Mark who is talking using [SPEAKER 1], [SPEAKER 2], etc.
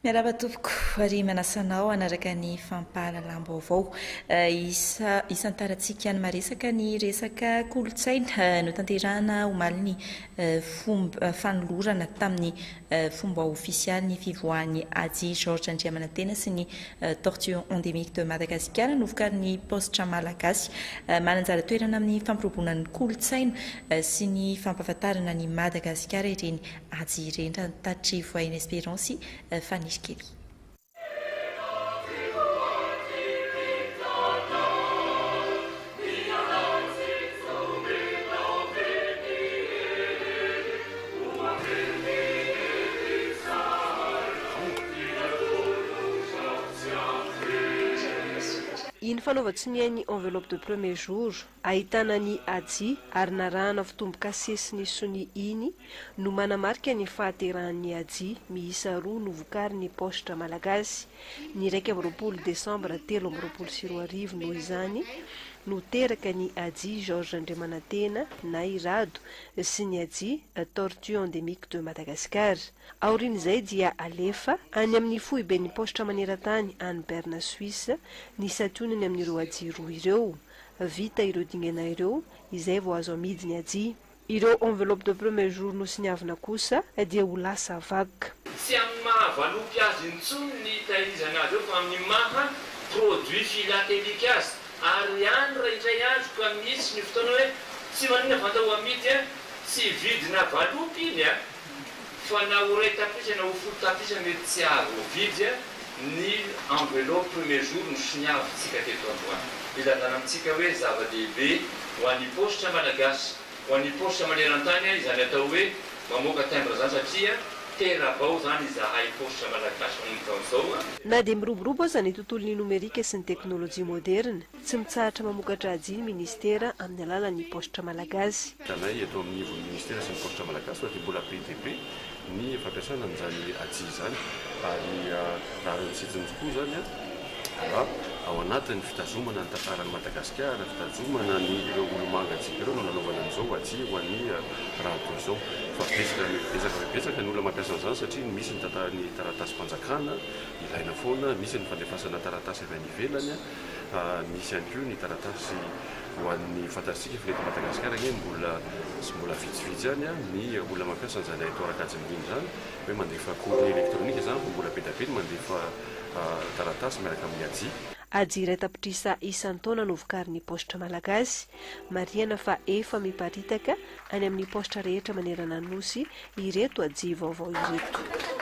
[SPEAKER 1] Miarahaba tompoko, ary manasanao anaraka ny fampahalalam-baovao. Isantarantsika ny maresaka ny resaka kolontsaina no tanterahana omaly ny fomba fanolorana tamin'ny fomba ofisialy ny fivoahan'ny Ady Georges Andriamanantena sy ny tortue endémique de Madagascar novokarin'ny postra malagasy. Mananjara toerana amin'ny fampirobona ny kolontsaina sy ny fampahafantarana ny Madagasikara ireny Ady ireny raha tatry voainy Espérance Fanny Kely.
[SPEAKER 2] Iny fanaovatsiny ny enveloppe de premier jour ahitana ny Ady ary narahana fitomboka sesiny sony iny no manamarika ny fahaterahan'ny Ady miisa roa novokariny postra malagasy ny 1 Desambra 2024 noho izany no teraka ny Ady Georges Andriamanantena na irado sy ny Ady tortue endémique de Madagascar. Aorin'izay dia alefa any amin'ny foibe ny postra maneran-tany any Berne Suisse ny satonany amin'ireo Ady roa ireo. Vita ireo dingana ireo izay vao azo amidy ny Ady. Ireo enveloppe de premier jour no siniavana kosa dia ho lasa vague.
[SPEAKER 3] Sy amin'ny mahavalopy azy intsony ny tahirizana azy eo fa amin'ny maha produit philatélique azy. Ary ihany raha indray azy ka misy ny fotoana hoe tsy manina fatao amidy sy vidina valopy iny fa na ho ray tapisy na ho folo tapisy mety tsy avo vidy ny enveloppe premier jour no siniavintsika teto androany. Ilazana amintsika hoe zava-dehibe ho an'ny postra malagasy, ho an'ny postra maneran-tany izany atao hoe mamoaka timbre zany satria terabao zany izahay postra malagasy amin'izao.
[SPEAKER 2] Na dia miroborobo aza ny tontolon'ny nomerika sy ny teknôlôjia moderna, tsy mitsahatra mamokatra Ady ny ministera amin'ny alalan'ny postra malagasy.
[SPEAKER 4] Tanay eto amin'ny nivon'ny ministera sy ny postra malagasy dia mbola PDP ny fampiasana an'izany Ady zany ary raha misitsiny tokoa zany ao anatin'ny fitazomana ny tantaran'ny Madagasikara, fitazomana ny ireo olomangatsika ireo no nanaovana an'izao Ady ho an'ny raha toy izao. Fa betsaka ny olona mampiasa an'izany satria misy ny taratasy fanjakana ilaina foana, misy ny fandefasana taratasy avy any ivelany, misy ihany koa ny taratasy ho an'ny fantatsika fileto Madagasikara mbola vitsivitsy ihany ny olona mampiasa an'izany torakajy miriny zany hoe mandefa courrier électronique zany mbola bedabedy mandefa taratasy miaraka amin'ny Ady.
[SPEAKER 2] Ady iray tapitrisa isan-taona novokarin'ny postra malagasy, marihana fa efa miparitaka any amin'ny postra rehetra manerana nosy ireto Ady vaovao ireto.